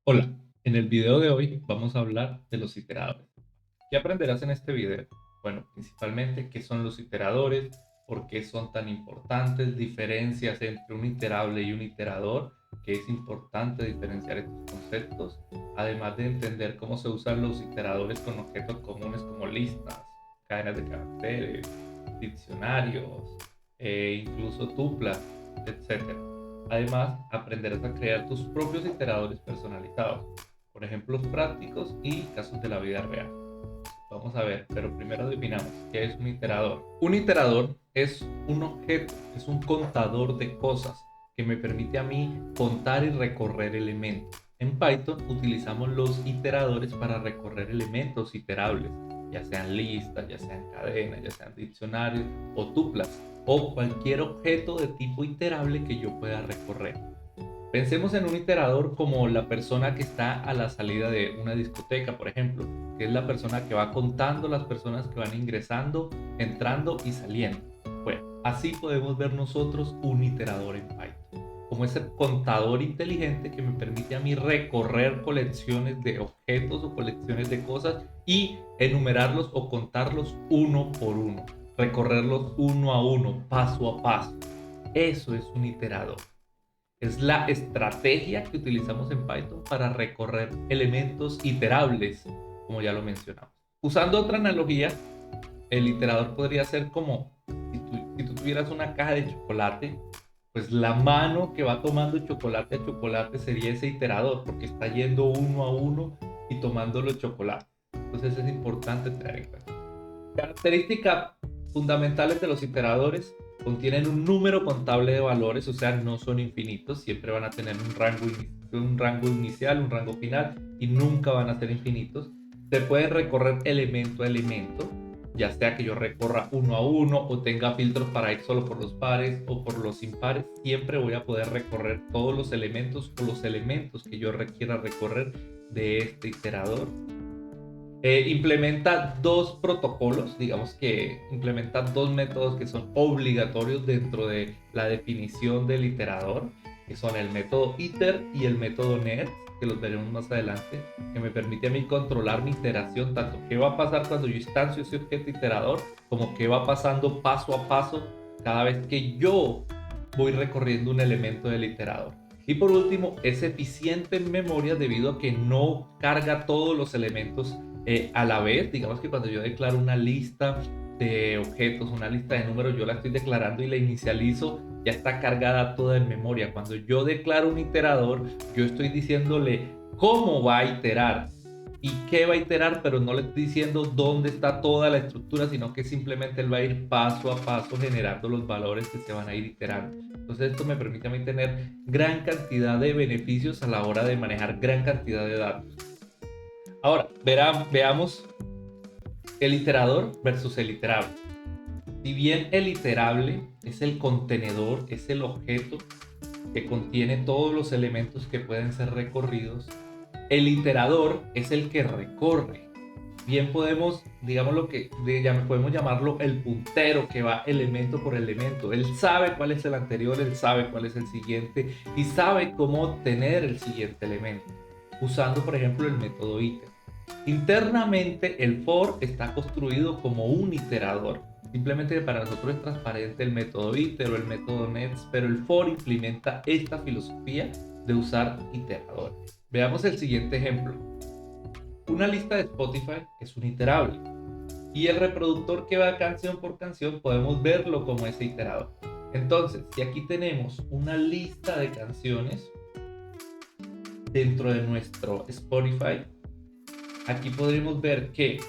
Hola, en el video de hoy vamos a hablar de los iteradores. ¿Qué aprenderás en este video? Bueno, principalmente qué son los iteradores, por qué son tan importantes, diferencias entre un iterable y un iterador, que es importante diferenciar estos conceptos, además de entender cómo se usan los iteradores con objetos comunes como listas, cadenas de caracteres, diccionarios, incluso tuplas, etcétera. Además, aprenderás a crear tus propios iteradores personalizados, con ejemplos prácticos y casos de la vida real. Vamos a ver, pero primero definamos qué es un iterador. Un iterador es un objeto, es un contador de cosas que me permite a mí contar y recorrer elementos. En Python utilizamos los iteradores para recorrer elementos iterables, ya sean listas, ya sean cadenas, ya sean diccionarios o tuplas, o cualquier objeto de tipo iterable que yo pueda recorrer. Pensemos en un iterador como la persona que está a la salida de una discoteca, por ejemplo, que es la persona que va contando las personas que van ingresando, entrando y saliendo. Bueno, así podemos ver nosotros un iterador en Python, como ese contador inteligente que me permite a mí recorrer colecciones de objetos o colecciones de cosas y enumerarlos o contarlos uno por uno, recorrerlos uno a uno, paso a paso. Eso es un iterador. Es la estrategia que utilizamos en Python para recorrer elementos iterables, como ya lo mencionamos. Usando otra analogía, el iterador podría ser como si tú tuvieras una caja de chocolate, pues la mano que va tomando chocolate a chocolate sería ese iterador, porque está yendo uno a uno y tomando los chocolates. Entonces es importante tener en cuenta. Características fundamentales de los iteradores: contienen un número contable de valores, o sea, no son infinitos, siempre van a tener un rango inicial, un rango final y nunca van a ser infinitos. Se pueden recorrer elemento a elemento, ya sea que yo recorra uno a uno o tenga filtros para ir solo por los pares o por los impares, siempre voy a poder recorrer todos los elementos o los elementos que yo requiera recorrer de este iterador. Implementa dos protocolos, digamos que implementa dos métodos que son obligatorios dentro de la definición del iterador, que son el método iter y el método net, que los veremos más adelante, que me permite a mí controlar mi iteración, tanto qué va a pasar cuando yo instancio ese objeto iterador, como qué va pasando paso a paso cada vez que yo voy recorriendo un elemento del iterador. Y por último, es eficiente en memoria debido a que no carga todos los elementos a la vez. Digamos que cuando yo declaro una lista de objetos, una lista de números, yo la estoy declarando y la inicializo, ya está cargada toda en memoria. Cuando yo declaro un iterador, yo estoy diciéndole cómo va a iterar y qué va a iterar, pero no le estoy diciendo dónde está toda la estructura, sino que simplemente él va a ir paso a paso generando los valores que se van a ir iterando. Entonces esto me permite a mí tener gran cantidad de beneficios a la hora de manejar gran cantidad de datos. Ahora, veamos el iterador versus el iterable. Si bien el iterable es el contenedor, es el objeto que contiene todos los elementos que pueden ser recorridos, el iterador es el que recorre. Bien podemos, digamos lo que podemos llamarlo el puntero que va elemento por elemento. Él sabe cuál es el anterior, él sabe cuál es el siguiente y sabe cómo obtener el siguiente elemento, usando por ejemplo el método iter. Internamente el for está construido como un iterador. Simplemente para nosotros es transparente el método iter o el método nets, pero el for implementa esta filosofía de usar iteradores. Veamos el siguiente ejemplo. Una lista de Spotify es un iterable y el reproductor que va canción por canción podemos verlo como ese iterador. Entonces, si aquí tenemos una lista de canciones dentro de nuestro Spotify, aquí podremos ver que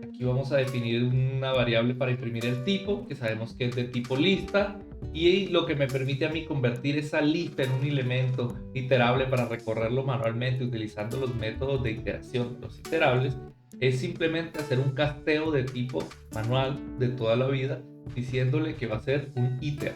aquí vamos a definir una variable para imprimir el tipo, que sabemos que es de tipo lista, y lo que me permite a mí convertir esa lista en un elemento iterable para recorrerlo manualmente utilizando los métodos de iteración, los iterables, es simplemente hacer un casteo de tipo manual de toda la vida, diciéndole que va a ser un iter.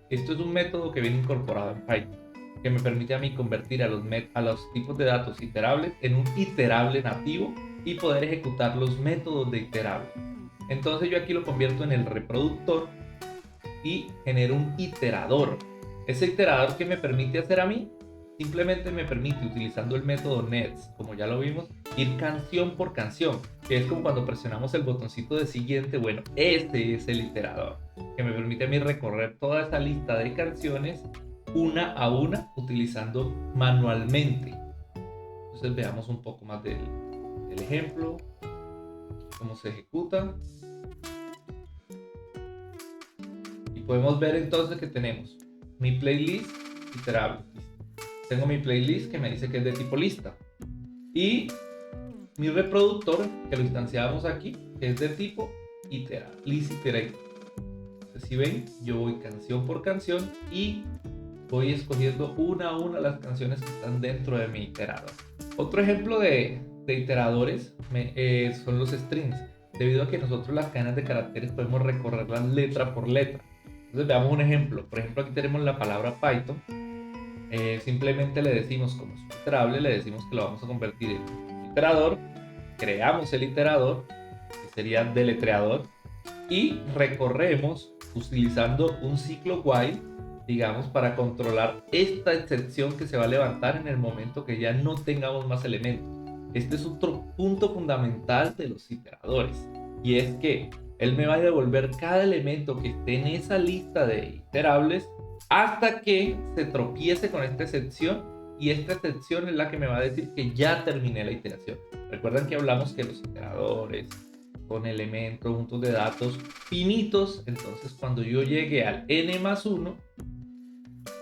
Esto es un método que viene incorporado en Python, que me permite a mí convertir a los tipos de datos iterables en un iterable nativo y poder ejecutar los métodos de iterable. Entonces yo aquí lo convierto en el reproductor y genero un iterador. Ese iterador que me permite hacer a mí, simplemente me permite, utilizando el método nets, como ya lo vimos, ir canción por canción, que es como cuando presionamos el botoncito de siguiente. Bueno, este es el iterador, que me permite a mí recorrer toda esa lista de canciones una a una, utilizando manualmente. Entonces veamos un poco más del ejemplo, cómo se ejecuta. Y podemos ver entonces que tenemos mi playlist iterable. Tengo mi playlist que me dice que es de tipo lista. Y mi reproductor, que lo instanciamos aquí, que es de tipo list iterator. Entonces, si ven, yo voy canción por canción y voy escogiendo una a una las canciones que están dentro de mi iterador. Otro ejemplo de iteradores son los strings, debido a que nosotros las cadenas de caracteres podemos recorrerlas letra por letra. Entonces veamos un ejemplo. Por ejemplo, aquí tenemos la palabra Python. Simplemente le decimos, como es un iterable, le decimos que lo vamos a convertir en un iterador. Creamos el iterador, que sería deletreador, y recorremos utilizando un ciclo while, digamos, para controlar esta excepción que se va a levantar en el momento que ya no tengamos más elementos. Este es otro punto fundamental de los iteradores, y es que él me va a devolver cada elemento que esté en esa lista de iterables hasta que se tropiece con esta excepción, y esta excepción es la que me va a decir que ya terminé la iteración. Recuerdan que hablamos que los iteradores con elementos, conjuntos de datos finitos, entonces cuando yo llegue al n+1,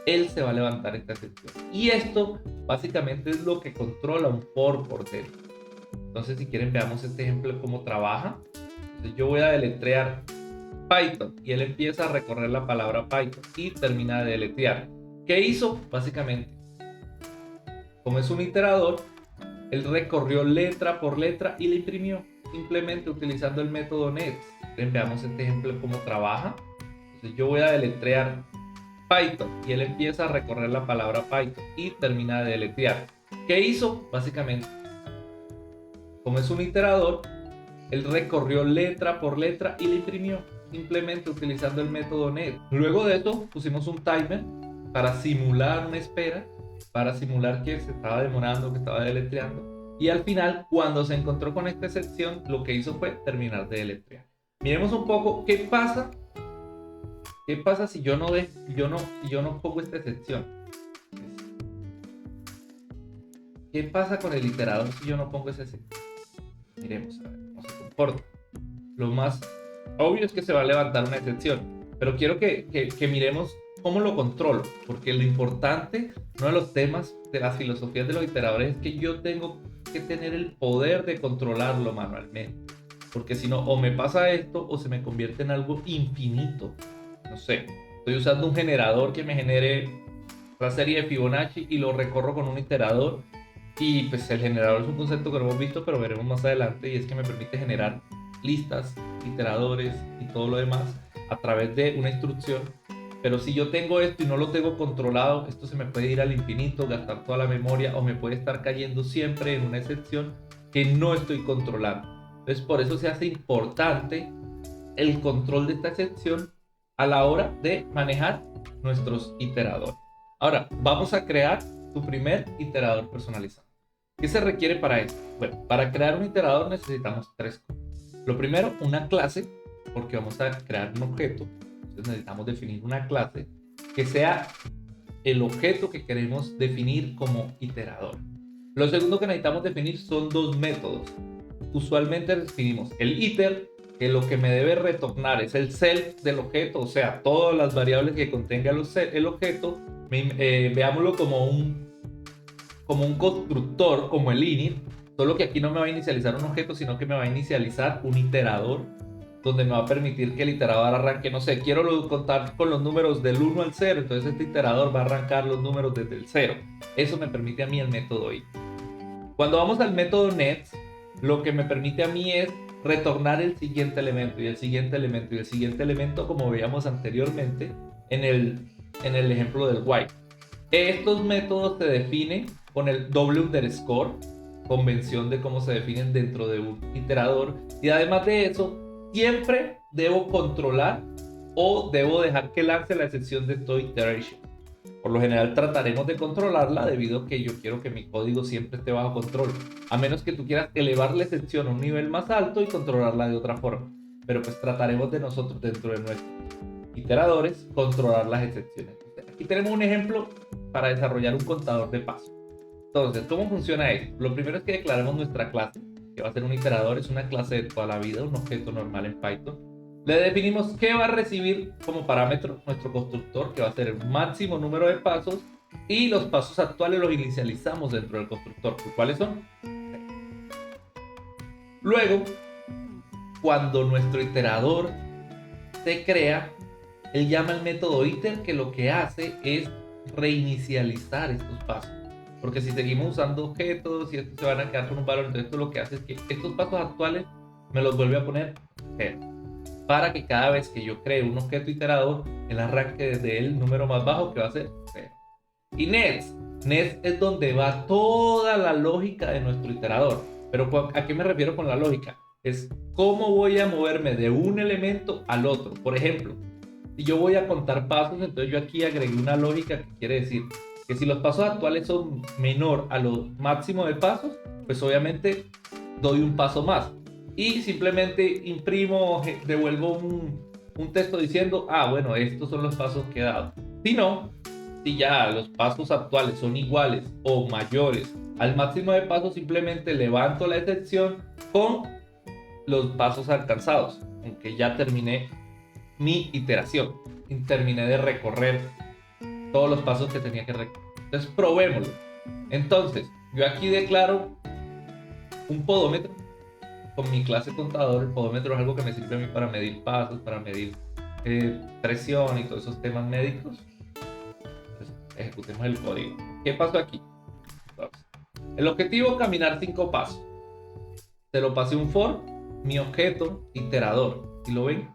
él se va a levantar esta excepción. Y esto básicamente es lo que controla un for por dentro. Entonces, si quieren, veamos este ejemplo de cómo trabaja. Entonces, yo voy a deletrear Python y él empieza a recorrer la palabra Python y termina de deletrear. ¿Qué hizo? Básicamente, como es un iterador, él recorrió letra por letra y la imprimió, simplemente utilizando el método net. Veamos este ejemplo de cómo trabaja. Entonces, yo voy a deletrear Python y él empieza a recorrer la palabra Python y termina de deletrear. ¿Qué hizo? Básicamente, como es un iterador, él recorrió letra por letra y la imprimió, simplemente utilizando el método net. Luego de esto pusimos un timer para simular una espera, para simular que se estaba demorando, que estaba deletreando. Y al final, cuando se encontró con esta excepción, lo que hizo fue terminar de deletrear. Miremos un poco qué pasa. ¿Qué pasa si yo no pongo esta excepción? ¿Qué pasa con el iterador si yo no pongo esa excepción? Miremos a ver cómo se comporta. Lo más obvio es que se va a levantar una excepción, pero quiero que miremos cómo lo controlo, porque lo importante, uno de los temas de las filosofías de los iteradores, es que yo tengo que tener el poder de controlarlo manualmente, porque si no, o me pasa esto o se me convierte en algo infinito. No sé, estoy usando un generador que me genere la serie de Fibonacci y lo recorro con un iterador, y pues el generador es un concepto que no hemos visto, pero veremos más adelante, y es que me permite generar listas, iteradores y todo lo demás a través de una instrucción. Pero si yo tengo esto y no lo tengo controlado, esto se me puede ir al infinito, gastar toda la memoria, o me puede estar cayendo siempre en una excepción que no estoy controlando. Entonces, por eso se hace importante el control de esta excepción a la hora de manejar nuestros iteradores. Ahora, vamos a crear tu primer iterador personalizado. ¿Qué se requiere para esto? Bueno, para crear un iterador necesitamos tres cosas. Lo primero, una clase, porque vamos a crear un objeto. Entonces necesitamos definir una clase que sea el objeto que queremos definir como iterador. Lo segundo que necesitamos definir son dos métodos. Usualmente definimos el iter, que lo que me debe retornar es el self del objeto, o sea, todas las variables que contenga el objeto. Veámoslo como un constructor, como el init, solo que aquí no me va a inicializar un objeto, sino que me va a inicializar un iterador, donde me va a permitir que el iterador arranque, no sé, quiero contar con los números del 1 al 0, entonces este iterador va a arrancar los números desde el 0. Eso me permite a mí el método iter. Cuando vamos al método net, lo que me permite a mí es retornar el siguiente elemento y el siguiente elemento y el siguiente elemento, como veíamos anteriormente en el ejemplo del while. Estos métodos se definen con el doble underscore, convención de cómo se definen dentro de un iterador, y además de eso, siempre debo controlar o debo dejar que lance la excepción de toIteration. Por lo general trataremos de controlarla debido a que yo quiero que mi código siempre esté bajo control, a menos que tú quieras elevar la excepción a un nivel más alto y controlarla de otra forma. Pero pues trataremos de nosotros dentro de nuestros iteradores controlar las excepciones. Aquí tenemos un ejemplo para desarrollar un contador de pasos. Entonces, ¿cómo funciona esto? Lo primero es que declaremos nuestra clase, que va a ser un iterador, es una clase de toda la vida, un objeto normal en Python. Le definimos qué va a recibir como parámetro nuestro constructor, que va a ser el máximo número de pasos, y los pasos actuales los inicializamos dentro del constructor. ¿Cuáles son? Luego, cuando nuestro iterador se crea, él llama al método iter, que lo que hace es reinicializar estos pasos. Porque si seguimos usando objetos y estos se van a quedar con un valor, entonces esto lo que hace es que estos pasos actuales me los vuelve a poner 0. Para que cada vez que yo cree un objeto iterador, él arranque desde el número más bajo, que va a ser 0. Y next es donde va toda la lógica de nuestro iterador. Pero ¿a qué me refiero con la lógica? Es cómo voy a moverme de un elemento al otro. Por ejemplo, si yo voy a contar pasos, entonces yo aquí agregué una lógica que quiere decir que si los pasos actuales son menor a lo máximo de pasos, pues obviamente doy un paso más. Y simplemente imprimo, devuelvo un texto diciendo, bueno, estos son los pasos que he dado. Si no, si ya los pasos actuales son iguales o mayores al máximo de pasos, simplemente levanto la excepción con los pasos alcanzados, aunque ya terminé mi iteración y terminé de recorrer todos los pasos que tenía que recorrer. Entonces probémoslo. Entonces yo aquí declaro un podómetro con mi clase contador. El podómetro es algo que me sirve a mí para medir pasos, para medir presión y todos esos temas médicos. Entonces ejecutemos el código. ¿Qué pasó aquí? Entonces, el objetivo, caminar 5 pasos. Se lo pasé un for, mi objeto iterador, ¿y lo ven?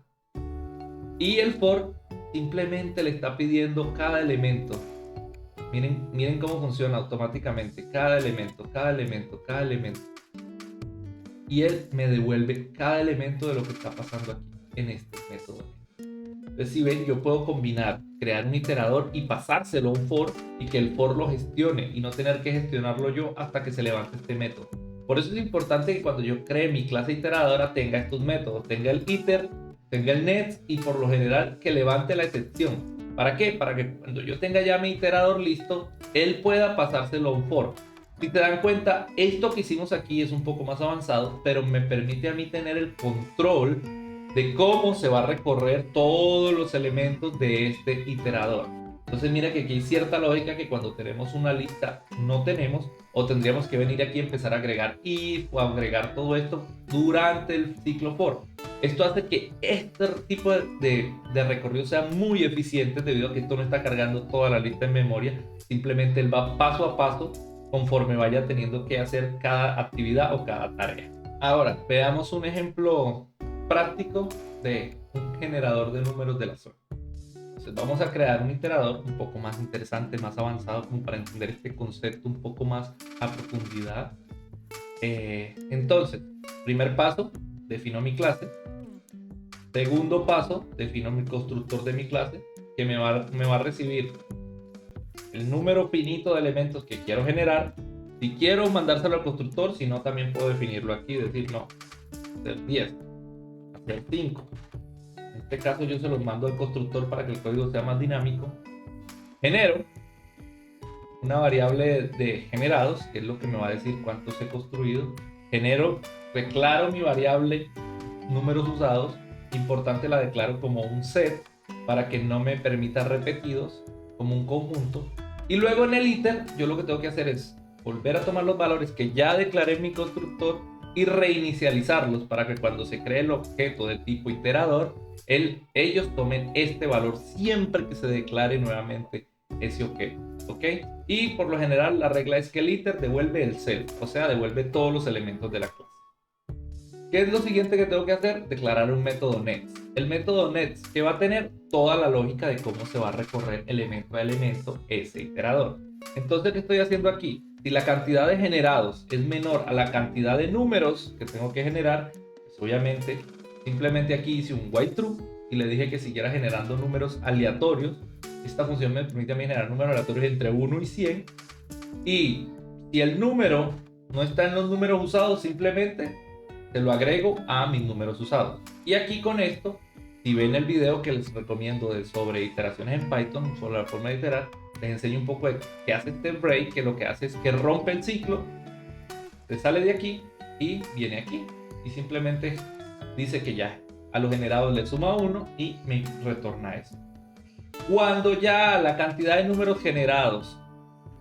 Y el for simplemente le está pidiendo cada elemento. Miren cómo funciona automáticamente. Cada elemento, cada elemento, cada elemento. Y él me devuelve cada elemento de lo que está pasando aquí en este método. Entonces, si ven, yo puedo combinar, crear un iterador y pasárselo a un for y que el for lo gestione y no tener que gestionarlo yo hasta que se levante este método. Por eso es importante que cuando yo cree mi clase iteradora tenga estos métodos, tenga el iter, tenga el next y por lo general que levante la excepción. ¿Para qué? Para que cuando yo tenga ya mi iterador listo, él pueda pasárselo a un for. Si te dan cuenta, esto que hicimos aquí es un poco más avanzado, pero me permite a mí tener el control de cómo se va a recorrer todos los elementos de este iterador. Entonces mira que aquí hay cierta lógica que cuando tenemos una lista no tenemos, o tendríamos que venir aquí y empezar a agregar if o agregar todo esto durante el ciclo for. Esto hace que este tipo de recorrido sea muy eficiente debido a que esto no está cargando toda la lista en memoria, simplemente él va paso a paso conforme vaya teniendo que hacer cada actividad o cada tarea. Ahora, veamos un ejemplo práctico de un generador de números de la zona. Entonces vamos a crear un iterador un poco más interesante, más avanzado, como para entender este concepto un poco más a profundidad. Entonces, primer paso, defino mi clase. Segundo paso, defino mi constructor de mi clase, que me va a recibir el número finito de elementos que quiero generar. Si quiero mandárselo al constructor, si no, también puedo definirlo aquí, decir no, hacer 10, hacer 5. En este caso yo se los mando al constructor para que el código sea más dinámico. Genero una variable de generados, que es lo que me va a decir cuántos he construido. Declaro mi variable números usados. Importante, la declaro como un set para que no me permita repetidos, como un conjunto. Y luego en el iter yo lo que tengo que hacer es volver a tomar los valores que ya declaré en mi constructor y reinicializarlos para que cuando se cree el objeto de tipo iterador, ellos tomen este valor siempre que se declare nuevamente ese objeto. ¿Ok? Y por lo general la regla es que el iter devuelve el self, o sea, devuelve todos los elementos de la clase. ¿Qué es lo siguiente que tengo que hacer? Declarar un método next. El método next que va a tener toda la lógica de cómo se va a recorrer elemento a elemento ese iterador. Entonces, ¿qué estoy haciendo aquí? Si la cantidad de generados es menor a la cantidad de números que tengo que generar, pues obviamente simplemente aquí hice un while true y le dije que siguiera generando números aleatorios. esta función me permite a mí generar números aleatorios entre 1 y 100. Y si el número no está en los números usados, simplemente se lo agrego a mis números usados. Y aquí con esto, si ven el video que les recomiendo sobre iteraciones en Python, sobre la forma de iterar, les enseño un poco de qué hace este break, que lo que hace es que rompe el ciclo, se sale de aquí y viene aquí. Y simplemente dice que ya a los generados le suma 1 y me retorna eso. Cuando ya la cantidad de números generados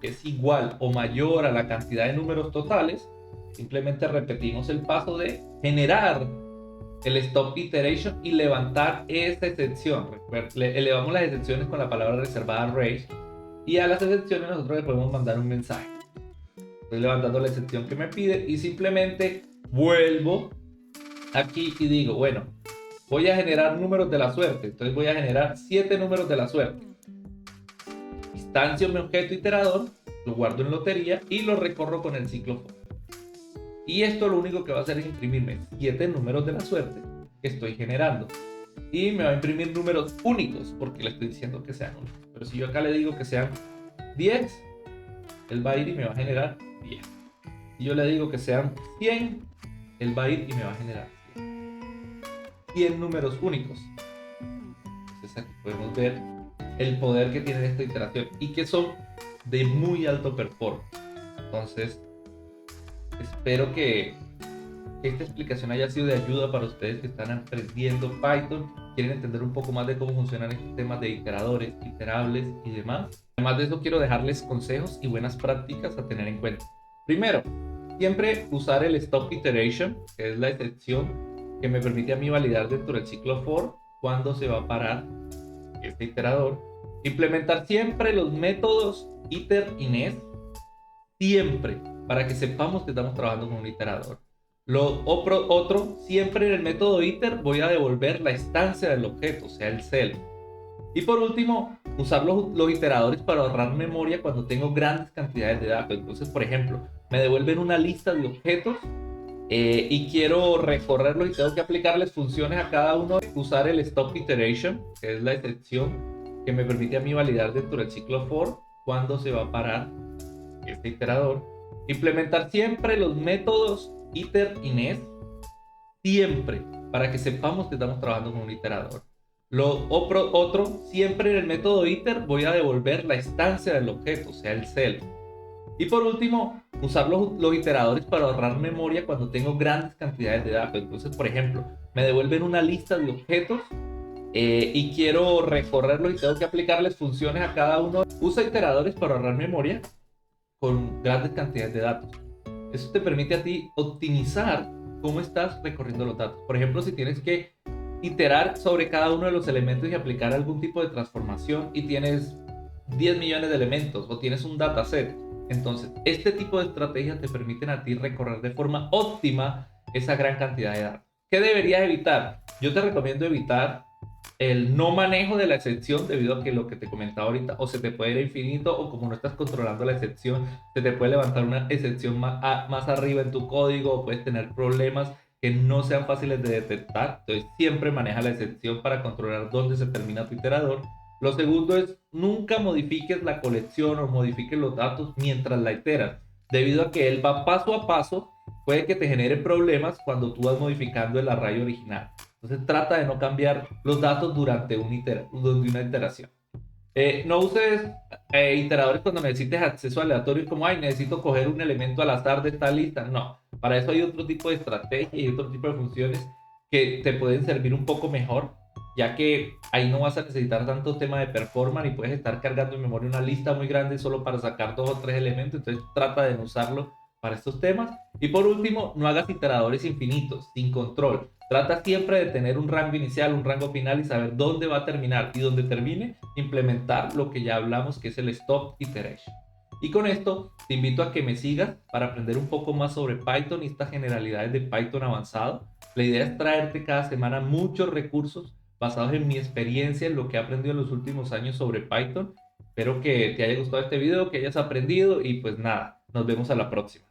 es igual o mayor a la cantidad de números totales, simplemente repetimos el paso de generar el stop iteration y levantar esa excepción. Elevamos las excepciones con la palabra reservada range y a las excepciones nosotros le podemos mandar un mensaje. Estoy levantando la excepción que me pide y simplemente vuelvo aquí y digo, bueno, voy a generar números de la suerte. Entonces voy a generar 7 números de la suerte. Instancio mi objeto iterador, lo guardo en lotería y lo recorro con el ciclo for. Y esto lo único que va a hacer es imprimirme 7 números de la suerte que estoy generando. Y me va a imprimir números únicos porque le estoy diciendo que sean únicos. Pero si yo acá le digo que sean 10, él va a ir y me va a generar 10. Si yo le digo que sean 100, él va a ir y me va a generar 100 números únicos. Entonces aquí podemos ver el poder que tiene esta iteración y que son de muy alto performance. Entonces espero que esta explicación haya sido de ayuda para ustedes que están aprendiendo Python, quieren entender un poco más de cómo funcionan estos temas de iteradores, iterables y demás. Además de eso, quiero dejarles consejos y buenas prácticas a tener en cuenta. Primero, siempre usar el stop iteration, que es la excepción que me permite a mí validar dentro del ciclo for cuándo se va a parar este iterador. Implementar siempre los métodos iter y nest, siempre, para que sepamos que estamos trabajando con un iterador. Otro, siempre en el método iter voy a devolver la instancia del objeto, o sea, el self. Y por último, usar los iteradores para ahorrar memoria cuando tengo grandes cantidades de datos. Entonces, por ejemplo, me devuelven una lista de objetos y quiero recorrerlos y tengo que aplicarles funciones a cada uno. Usar el stop iteration, que es la excepción que me permite a mí validar dentro del ciclo for cuándo se va a parar este iterador. Implementar siempre los métodos iter y nest, siempre, para que sepamos que estamos trabajando con un iterador. Otro, siempre en el método iter voy a devolver la instancia del objeto, o sea, el self. Y por último, usar los iteradores para ahorrar memoria cuando tengo grandes cantidades de datos. Entonces, por ejemplo, me devuelven una lista de objetos y quiero recorrerlos y tengo que aplicarles funciones a cada uno. Usa iteradores para ahorrar memoria con grandes cantidades de datos. Eso te permite a ti optimizar cómo estás recorriendo los datos. Por ejemplo, si tienes que iterar sobre cada uno de los elementos y aplicar algún tipo de transformación y tienes 10 millones de elementos o tienes un dataset, entonces este tipo de estrategias te permiten a ti recorrer de forma óptima esa gran cantidad de datos. ¿Qué deberías evitar? Yo te recomiendo evitar el no manejo de la excepción debido a que lo que te comentaba ahorita o se te puede ir a infinito o como no estás controlando la excepción se te puede levantar una excepción más arriba en tu código o puedes tener problemas que no sean fáciles de detectar. Entonces siempre maneja la excepción para controlar dónde se termina tu iterador. Lo segundo es nunca modifiques la colección o modifiques los datos mientras la iteras, debido a que él va paso a paso, puede que te genere problemas cuando tú vas modificando el array original. Entonces trata de no cambiar los datos durante una iteración. No uses iteradores cuando necesites acceso aleatorio como, ay, necesito coger un elemento al azar de esta lista. No, para eso hay otro tipo de estrategia y otro tipo de funciones que te pueden servir un poco mejor, ya que ahí no vas a necesitar tanto tema de performance y puedes estar cargando en memoria una lista muy grande solo para sacar 2 o 3 elementos. Entonces trata de no usarlo para estos temas. Y por último, no hagas iteradores infinitos, sin control. Trata siempre de tener un rango inicial, un rango final y saber dónde va a terminar y donde termine, implementar lo que ya hablamos que es el stop iteration. Y con esto te invito a que me sigas para aprender un poco más sobre Python y estas generalidades de Python avanzado. La idea es traerte cada semana muchos recursos basados en mi experiencia, en lo que he aprendido en los últimos años sobre Python. Espero que te haya gustado este video, que hayas aprendido y pues nada, nos vemos a la próxima.